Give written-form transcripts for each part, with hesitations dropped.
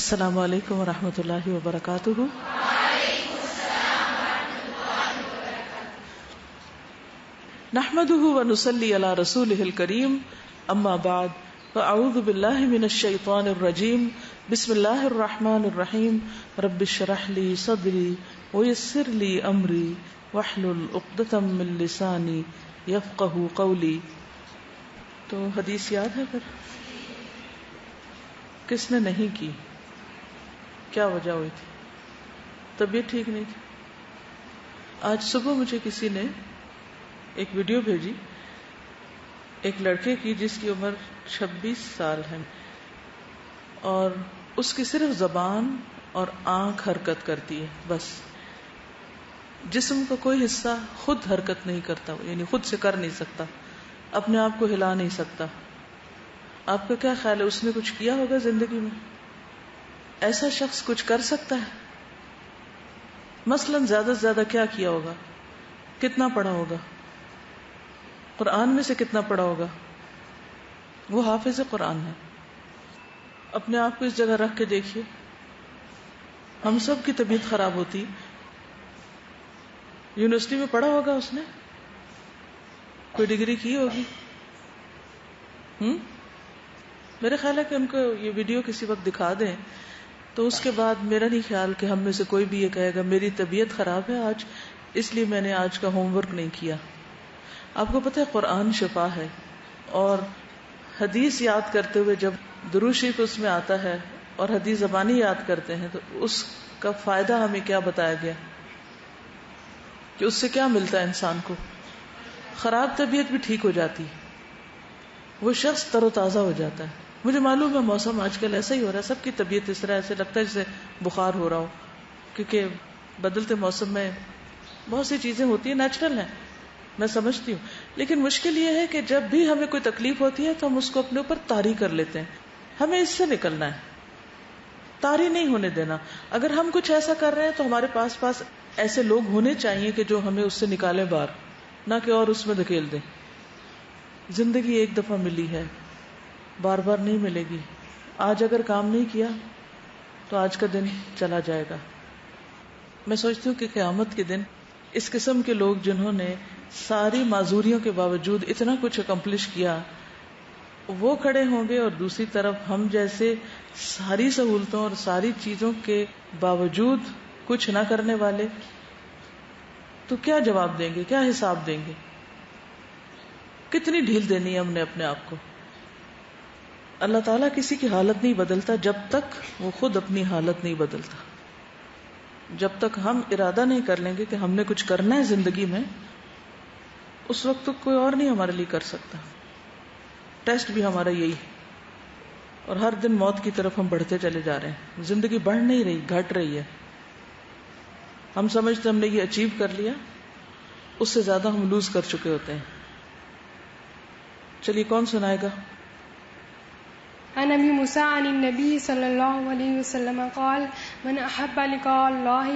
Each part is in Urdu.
السلام علیکم ورحمۃ اللہ وبرکاتہ. نحمده ونصلي على رسوله الكريم اما بعد فاعوذ باللہ من الشیطان الرجیم بسم اللہ الرحمن الرحیم رب اشرح لي صدری ويسر لي امری واحلل عقدۃ من لسانی یفقهوا قولی. تو حدیث یاد ہے پھر کس نے نہیں کی؟ کیا وجہ ہوئی تھی؟ طبیعت ٹھیک نہیں تھی. آج صبح مجھے کسی نے ایک ویڈیو بھیجی ایک لڑکے کی جس کی عمر 26 سال ہے اور اس کی صرف زبان اور آنکھ حرکت کرتی ہے، بس جسم کا کوئی حصہ خود حرکت نہیں کرتا، یعنی خود سے کر نہیں سکتا، اپنے آپ کو ہلا نہیں سکتا. آپ کا کیا خیال ہے اس نے کچھ کیا ہوگا زندگی میں؟ ایسا شخص کچھ کر سکتا ہے؟ مثلا زیادہ سے زیادہ کیا کیا ہوگا؟ کتنا پڑھا ہوگا؟ قرآن میں سے کتنا پڑھا ہوگا؟ وہ حافظ قرآن ہے. اپنے آپ کو اس جگہ رکھ کے دیکھیے. ہم سب کی طبیعت خراب ہوتی. یونیورسٹی میں پڑھا ہوگا اس نے، کوئی ڈگری کی ہوگی. میرا خیال ہے کہ ان کو یہ ویڈیو کسی وقت دکھا دیں تو اس کے بعد میرا نہیں خیال کہ ہم میں سے کوئی بھی یہ کہے گا میری طبیعت خراب ہے آج اس لیے میں نے آج کا ہوم ورک نہیں کیا. آپ کو پتہ ہے قرآن شفا ہے، اور حدیث یاد کرتے ہوئے جب درود شریف اس میں آتا ہے اور حدیث زبانی یاد کرتے ہیں تو اس کا فائدہ ہمیں کیا بتایا گیا کہ اس سے کیا ملتا ہے انسان کو؟ خراب طبیعت بھی ٹھیک ہو جاتی ہے، وہ شخص تر و تازہ ہو جاتا ہے. مجھے معلوم ہے موسم آج کل ایسا ہی ہو رہا ہے، سب کی طبیعت اس طرح ایسے لگتا ہے جیسے بخار ہو رہا ہو، کیونکہ بدلتے موسم میں بہت سی چیزیں ہوتی ہیں، نیچرل ہیں، میں سمجھتی ہوں. لیکن مشکل یہ ہے کہ جب بھی ہمیں کوئی تکلیف ہوتی ہے تو ہم اس کو اپنے اوپر طاری کر لیتے ہیں. ہمیں اس سے نکلنا ہے، طاری نہیں ہونے دینا. اگر ہم کچھ ایسا کر رہے ہیں تو ہمارے پاس ایسے لوگ ہونے چاہیے کہ جو ہمیں اس سے نکالیں باہر، نہ کہ اور اس میں دھکیل دیں. زندگی ایک دفعہ ملی ہے، بار بار نہیں ملے گی. آج اگر کام نہیں کیا تو آج کا دن چلا جائے گا. میں سوچتی ہوں کہ قیامت کے دن اس قسم کے لوگ جنہوں نے ساری معذوریوں کے باوجود اتنا کچھ اکمپلش کیا وہ کھڑے ہوں گے، اور دوسری طرف ہم جیسے ساری سہولتوں اور ساری چیزوں کے باوجود کچھ نہ کرنے والے. تو کیا جواب دیں گے؟ کیا حساب دیں گے؟ کتنی ڈھیل دینی ہے ہم نے اپنے آپ کو؟ اللہ تعالیٰ کسی کی حالت نہیں بدلتا جب تک وہ خود اپنی حالت نہیں بدلتا. جب تک ہم ارادہ نہیں کر لیں گے کہ ہم نے کچھ کرنا ہے زندگی میں، اس وقت تک کوئی اور نہیں ہمارے لیے کر سکتا. ٹیسٹ بھی ہمارا یہی ہے، اور ہر دن موت کی طرف ہم بڑھتے چلے جا رہے ہیں. زندگی بڑھ نہیں رہی، گھٹ رہی ہے. ہم سمجھتے ہم نے یہ اچیو کر لیا، اس سے زیادہ ہم لوز کر چکے ہوتے ہیں. چلیے کون سنائے گا؟ عن ابی موسیٰ عن النبی صلی اللہ علیہ وسلم قال من احب لقاء اللہ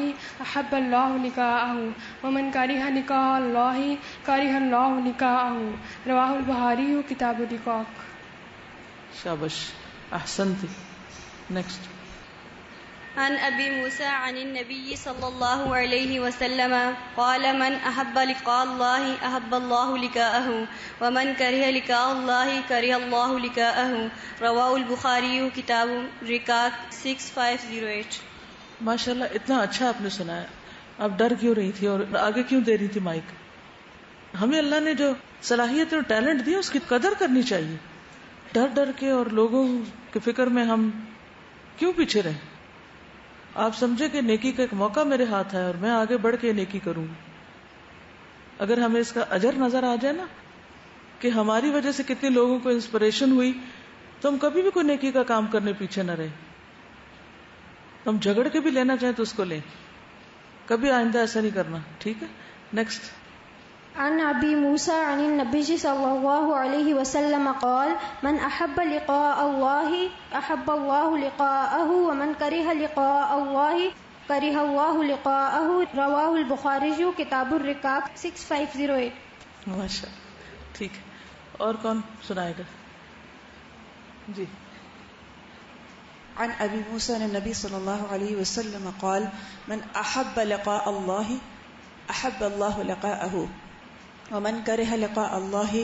احب اللہ لقاءہ ومن کرہ لقاء اللہ کرہ اللہ لقاءہ. رواہ البخاری کتاب الرقاق. شابش، احسنتی. نیکسٹ. عن ابی موسیٰ عن النبی صلی اللہ علیہ وسلم قال من احب لقاء اللہ احب اللہ لقاءہ ومن کرہ لقاء اللہ کرہ اللہ لقاءہ. رواہ البخاری کتاب الرقاق 6508. ماشاءاللہ، اتنا اچھا آپ نے سنا ہے. آپ ڈر کیوں رہی تھی اور آگے کیوں دے رہی تھی مائک؟ ہمیں اللہ نے جو صلاحیت اور ٹیلنٹ دی اس کی قدر کرنی چاہیے. ڈر کے اور لوگوں کی فکر میں ہم کیوں پیچھے رہیں؟ آپ سمجھے کہ نیکی کا ایک موقع میرے ہاتھ ہے اور میں آگے بڑھ کے نیکی کروں گی. اگر ہمیں اس کا اجر نظر آ جائے نا کہ ہماری وجہ سے کتنے لوگوں کو انسپریشن ہوئی، تو ہم کبھی بھی کوئی نیکی کا کام کرنے پیچھے نہ رہے. ہم جھگڑ کے بھی لینا چاہیں تو اس کو لیں، کبھی آئندہ ایسا نہیں کرنا. ٹھیک ہے، نیکسٹ. عن ابی موسیٰ عن النبی صلی اللہ علیہ وسلم قال من احب لقاء اللہ احب اللہ لقاءہ ومن کرہ لقاء اللہ کرہ اللہ لقاءہ. رواہ البخاری کتاب الرقاق 6508. ماشاء ٹھیک ہے. اور کون سنائے گا؟ جی عن ابی موسیٰ عن النبی صلی اللہ علیہ وسلم قال من احب لقاء اللہ احب اللہ لقاءہ ومن کرہ لقاء اللہ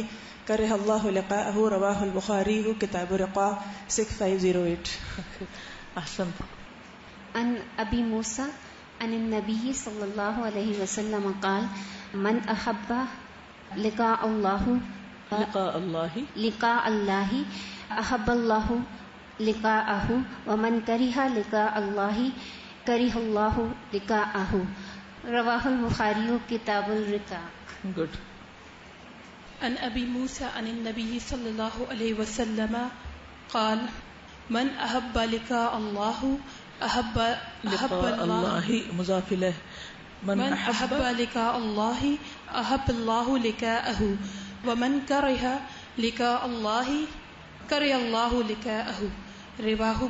کرہ اللہ لقاءہ رواہ البخاری کتاب الرقاء 6508. احسن. عن ابی موسیٰ عن النبی صلی اللہ علیہ وسلم قال من احب لقاء اللہ لقاء اللہ احب اللہ لقاءہ ومن کرہ لقاء اللہ کرہ اللہ لقاءہ رواہ البخاری کتاب الرقاق. گڈ. عن ابی موسیٰ عن النبی صلی اللہ علیہ وسلم قال من احب لقاء اللہ احب اللہ مضاف الیہ من احب لقاء اللہ احب اللہ لقاءہ ومن کرہ لقاء اللہ کرہ اللہ لقاءہ رواہ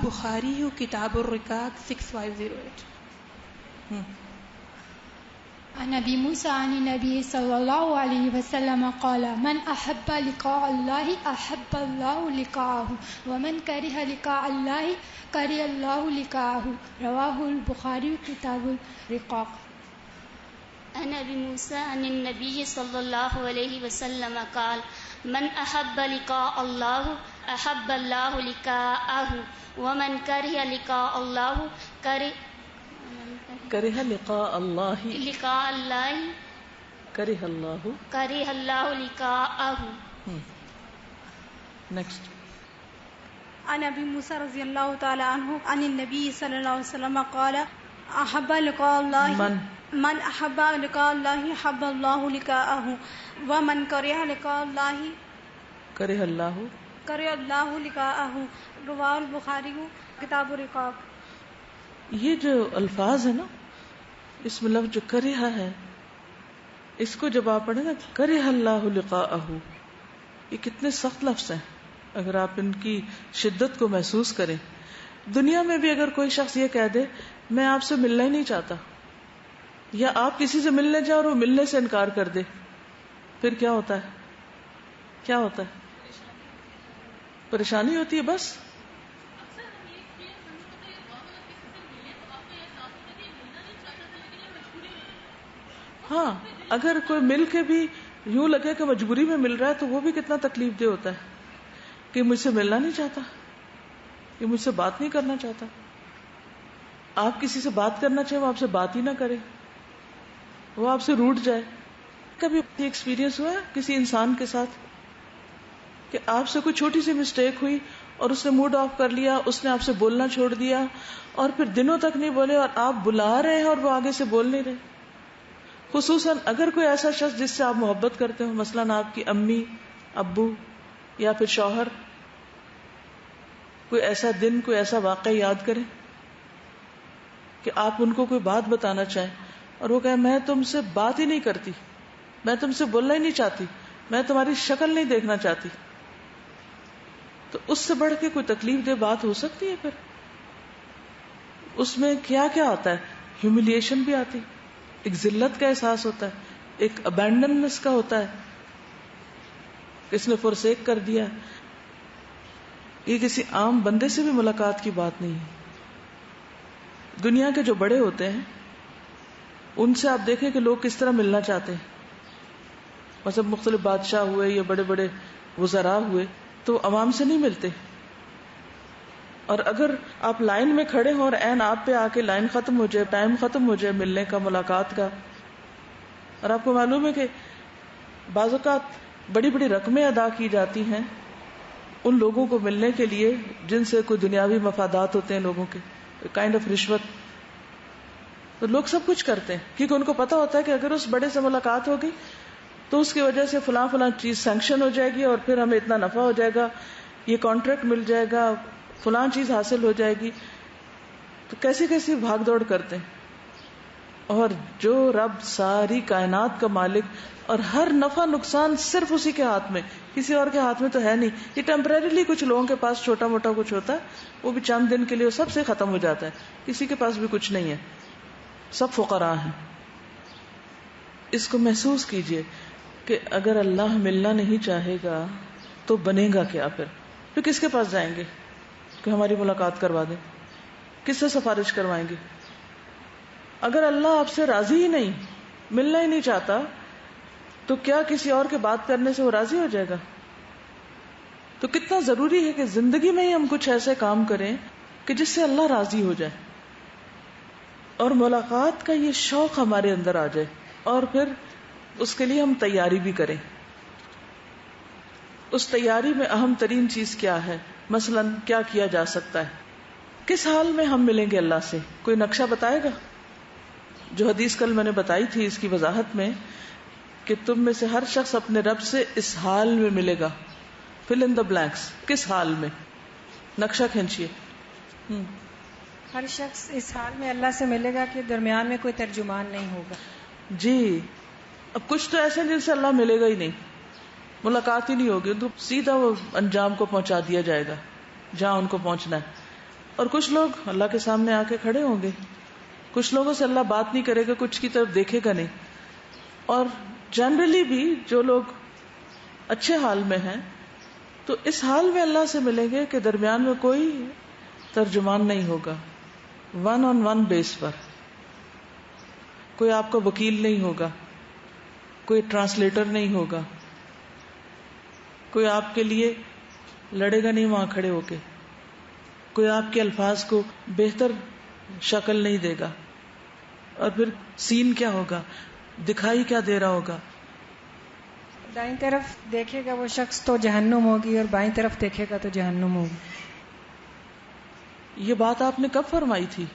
بخاری کتاب الرقاق 6508. عن ابي موسى عن النبي صلى الله عليه وسلم قال من احب لقاء الله احب الله لقاءه ومن كره لقاء الله كره الله لقاءه رواه البخاري كتاب الرقاق. عن ابي موسى عن النبي صلى الله عليه وسلم قال من احب لقاء الله احب الله لقاءه ومن كره لقاء الله کرہ لقاء اللہ کرہ اللہ لقاءہ. نیکسٹ. عن ابی موسیٰ رضی اللہ تعالی عنہ عن النبی صلی اللہ علیہ وسلم قال احب لقاء اللہ من احب لقاء اللہ احب اللہ لقاءہ ومن کرہ لقاء اللہ کرہ اللہ لقاءہ رواہ البخاری کتاب الرقاق. یہ جو الفاظ ہے نا اس میں لفظ جو کرہ ہے اس کو جب آپ پڑھیں نا کرہ اللہ لقاءہ یہ کتنے سخت لفظ ہیں اگر آپ ان کی شدت کو محسوس کریں. دنیا میں بھی اگر کوئی شخص یہ کہہ دے میں آپ سے ملنا ہی نہیں چاہتا یا آپ کسی سے ملنے جاؤ اور وہ ملنے سے انکار کر دے پھر کیا ہوتا ہے پریشانی ہوتی ہے. بس ہاں اگر کوئی مل کے بھی یوں لگے کہ مجبوری میں مل رہا ہے تو وہ بھی کتنا تکلیف دہ ہوتا ہے کہ مجھ سے ملنا نہیں چاہتا, کہ مجھ سے بات نہیں کرنا چاہتا. آپ کسی سے بات کرنا چاہے وہ آپ سے بات ہی نہ کرے, وہ آپ سے روٹ جائے. کبھی ایکسپیرینس ہوا ہے کسی انسان کے ساتھ کہ آپ سے کوئی چھوٹی سی مسٹیک ہوئی اور اس نے موڈ آف کر لیا, اس نے آپ سے بولنا چھوڑ دیا اور پھر دنوں تک نہیں بولے اور آپ بلا رہے ہیں اور وہ آگے سے بول نہیں رہے. خصوصاً اگر کوئی ایسا شخص جس سے آپ محبت کرتے ہو, مثلاً آپ کی امی, ابو یا پھر شوہر, کوئی ایسا دن, کوئی ایسا واقعہ یاد کریں کہ آپ ان کو کوئی بات بتانا چاہیں اور وہ کہے میں تم سے بات ہی نہیں کرتی, میں تم سے بولنا ہی نہیں چاہتی, میں تمہاری شکل نہیں دیکھنا چاہتی, تو اس سے بڑھ کے کوئی تکلیف دہ بات ہو سکتی ہے؟ پھر اس میں کیا کیا آتا ہے, ہیوملیشن بھی آتی, ایک ذلت کا احساس ہوتا ہے, ایک ابینڈننس کا ہوتا ہے, کس نے فرسیک کر دیا. یہ کسی عام بندے سے بھی ملاقات کی بات نہیں ہے. دنیا کے جو بڑے ہوتے ہیں ان سے آپ دیکھیں کہ لوگ کس طرح ملنا چاہتے ہیں. مطلب مختلف بادشاہ ہوئے یا بڑے بڑے وزراء ہوئے تو عوام سے نہیں ملتے, اور اگر آپ لائن میں کھڑے ہوں اور عین آپ پہ آ کے لائن ختم ہو جائے, ٹائم ختم ہو جائے ملنے کا, ملاقات کا, اور آپ کو معلوم ہے کہ بعض اوقات بڑی بڑی رقمیں ادا کی جاتی ہیں ان لوگوں کو ملنے کے لیے جن سے کوئی دنیاوی مفادات ہوتے ہیں لوگوں کے, کائنڈ آف رشوت, تو لوگ سب کچھ کرتے ہیں کیونکہ ان کو پتا ہوتا ہے کہ اگر اس بڑے سے ملاقات ہوگی تو اس کی وجہ سے فلاں فلاں چیز سینکشن ہو جائے گی اور پھر ہمیں اتنا نفع ہو جائے گا, یہ کانٹریکٹ مل جائے گا, فلاں چیز حاصل ہو جائے گی. تو کیسی کیسی بھاگ دوڑ کرتے ہیں. اور جو رب ساری کائنات کا مالک اور ہر نفع نقصان صرف اسی کے ہاتھ میں, کسی اور کے ہاتھ میں تو ہے نہیں. یہ ٹیمپریریلی کچھ لوگوں کے پاس چھوٹا موٹا کچھ ہوتا ہے, وہ بھی چند دن کے لیے سب سے ختم ہو جاتا ہے, کسی کے پاس بھی کچھ نہیں ہے, سب فقراء ہیں. اس کو محسوس کیجئے کہ اگر اللہ ملنا نہیں چاہے گا تو بنے گا کیا پھر؟ پھر کس کے پاس جائیں گے کہ ہماری ملاقات کروا دیں؟ کس سے سفارش کروائیں گے؟ اگر اللہ آپ سے راضی ہی نہیں، ملنا ہی نہیں چاہتا، تو کیا کسی اور کے بات کرنے سے وہ راضی ہو جائے گا؟ تو کتنا ضروری ہے کہ زندگی میں ہی ہم کچھ ایسے کام کریں کہ جس سے اللہ راضی ہو جائے، اور ملاقات کا یہ شوق ہمارے اندر آ جائے، اور پھر اس کے لیے ہم تیاری بھی کریں. اس تیاری میں اہم ترین چیز کیا ہے؟ مثلاً کیا کیا جا سکتا ہے؟ کس حال میں ہم ملیں گے اللہ سے؟ کوئی نقشہ بتائے گا؟ جو حدیث کل میں نے بتائی تھی اس کی وضاحت میں کہ تم میں سے ہر شخص اپنے رب سے اس حال میں ملے گا. فل ان دا بلینکس. کس حال میں؟ نقشہ کھینچیے. ہر شخص اس حال میں اللہ سے ملے گا کہ درمیان میں کوئی ترجمان نہیں ہوگا. جی. اب کچھ تو ایسے ہیں جن سے اللہ ملے گا ہی نہیں، ملاقات ہی نہیں ہوگی، تو سیدھا وہ انجام کو پہنچا دیا جائے گا جہاں ان کو پہنچنا ہے. اور کچھ لوگ اللہ کے سامنے آ کے کھڑے ہوں گے. کچھ لوگوں سے اللہ بات نہیں کرے گا، کچھ کی طرف دیکھے گا نہیں. اور جنرلی بھی جو لوگ اچھے حال میں ہیں تو اس حال میں اللہ سے ملیں گے کہ درمیان میں کوئی ترجمان نہیں ہوگا، ون آن ون بیس پر. کوئی آپ کا وکیل نہیں ہوگا، کوئی ٹرانسلیٹر نہیں ہوگا، کوئی آپ کے لیے لڑے گا نہیں وہاں کھڑے ہو کے، کوئی آپ کے الفاظ کو بہتر شکل نہیں دے گا. اور پھر سین کیا ہوگا، دکھائی کیا دے رہا ہوگا؟ دائیں طرف دیکھے گا وہ شخص تو جہنم ہوگی، اور بائیں طرف دیکھے گا تو جہنم ہوگی. یہ بات آپ نے کب فرمائی تھی؟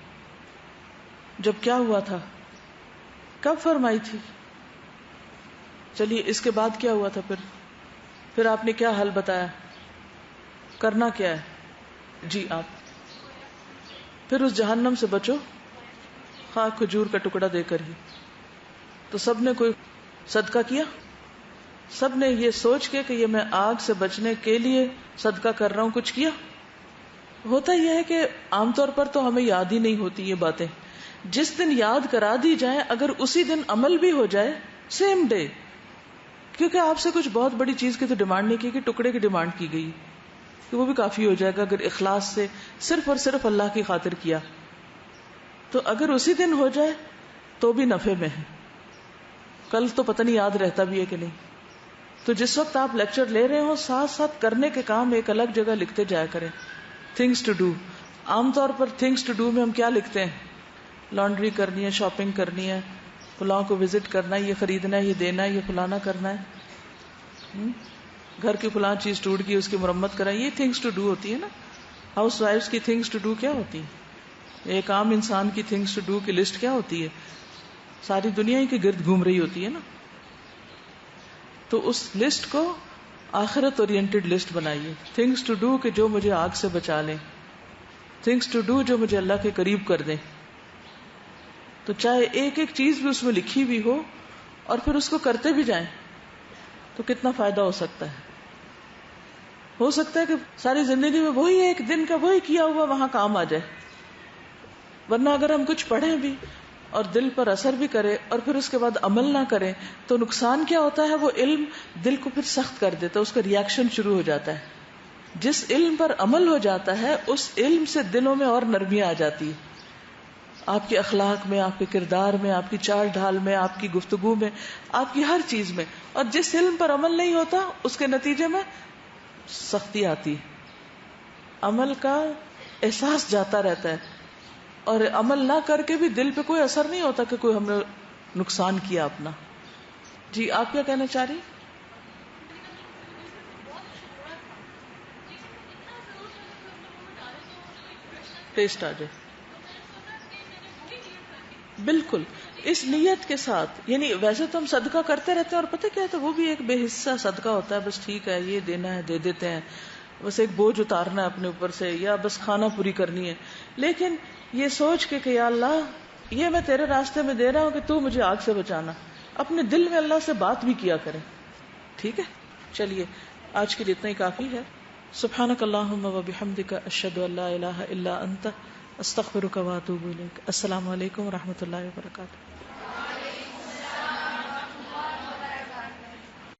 جب کیا ہوا تھا؟ کب فرمائی تھی؟ چلیے اس کے بعد کیا ہوا تھا؟ پھر آپ نے کیا حل بتایا؟ کرنا کیا ہے؟ جی آپ پھر اس جہنم سے بچو، خواہ کھجور کا ٹکڑا دے کر ہی. تو سب نے کوئی صدقہ کیا؟ سب نے یہ سوچ کے کہ یہ میں آگ سے بچنے کے لیے صدقہ کر رہا ہوں کچھ کیا؟ ہوتا یہ ہے کہ عام طور پر تو ہمیں یاد ہی نہیں ہوتی یہ باتیں. جس دن یاد کرا دی جائیں، اگر اسی دن عمل بھی ہو جائے، سیم ڈے، کیونکہ آپ سے کچھ بہت بڑی چیز کی تو ڈیمانڈ نہیں کی، کہ ٹکڑے کی ڈیمانڈ کی گئی، کہ وہ بھی کافی ہو جائے گا اگر اخلاص سے صرف اور صرف اللہ کی خاطر کیا. تو اگر اسی دن ہو جائے تو بھی نفع میں ہے. کل تو پتہ نہیں یاد رہتا بھی ہے کہ نہیں. تو جس وقت آپ لیکچر لے رہے ہو، ساتھ ساتھ کرنے کے کام ایک الگ جگہ لکھتے جایا کریں. Things to do. عام طور پر تھنگس ٹو ڈو میں ہم کیا لکھتے ہیں؟ لانڈری کرنی ہے، شاپنگ کرنی ہے، فلاں کو وزٹ کرنا ہے، یہ خریدنا ہے، یہ دینا ہے، یہ فلانا کرنا ہے، گھر کی فلاں چیز ٹوٹ گئی اس کی مرمت کرنا. یہ تھنگس ٹو ڈو ہوتی ہے نا. ہاؤس وائفز کی تھنگس ٹو ڈو کیا ہوتی ہے؟ ایک عام انسان کی تھنگس ٹو ڈو کی لسٹ کیا ہوتی ہے؟ ساری دنیا ہی کے گرد گھوم رہی ہوتی ہے نا. تو اس لسٹ کو آخرت اورینٹڈ لسٹ بنائیے. تھنگس ٹو ڈو کہ جو مجھے آگ سے بچا لیں، تھنگس ٹو ڈو جو مجھے اللہ کے قریب کر دیں. تو چاہے ایک ایک چیز بھی اس میں لکھی بھی ہو اور پھر اس کو کرتے بھی جائیں تو کتنا فائدہ ہو سکتا ہے. ہو سکتا ہے کہ ساری زندگی میں وہی ایک دن کا وہی کیا ہوا وہاں کام آ جائے. ورنہ اگر ہم کچھ پڑھیں بھی اور دل پر اثر بھی کرے اور پھر اس کے بعد عمل نہ کریں تو نقصان کیا ہوتا ہے؟ وہ علم دل کو پھر سخت کر دیتا ہے، اس کا ریاکشن شروع ہو جاتا ہے. جس علم پر عمل ہو جاتا ہے اس علم سے دلوں میں اور نرمی آ جاتی ہے، آپ کے اخلاق میں، آپ کے کردار میں، آپ کی چال ڈھال میں، آپ کی گفتگو میں، آپ کی ہر چیز میں. اور جس علم پر عمل نہیں ہوتا اس کے نتیجے میں سختی آتی ہے. عمل کا احساس جاتا رہتا ہے اور عمل نہ کر کے بھی دل پہ کوئی اثر نہیں ہوتا کہ کوئی ہم نے نقصان کیا اپنا. جی آپ کیا کہنا چاہ رہی؟ ٹیسٹ آ جائے. بالکل اس نیت کے ساتھ. یعنی ویسے تو ہم صدقہ کرتے رہتے ہیں اور پتہ کیا ہے، تو وہ بھی ایک بے حصہ صدقہ ہوتا ہے. بس ٹھیک ہے یہ دینا ہے دے دیتے ہیں، بس ایک بوجھ اتارنا ہے اپنے اوپر سے، یا بس کھانا پوری کرنی ہے. لیکن یہ سوچ کے کہ یا اللہ یہ میں تیرے راستے میں دے رہا ہوں کہ تو مجھے آگ سے بچانا، اپنے دل میں اللہ سے بات بھی کیا کریں. ٹھیک ہے، چلیے آج کے لیے اتنا ہی کافی ہے. سبحانک اللہم و بحمدک، اشہد ان لا الہ الا انت، استغفرک و اتوب الیک. السلام علیکم و رحمۃ اللہ وبرکاتہ.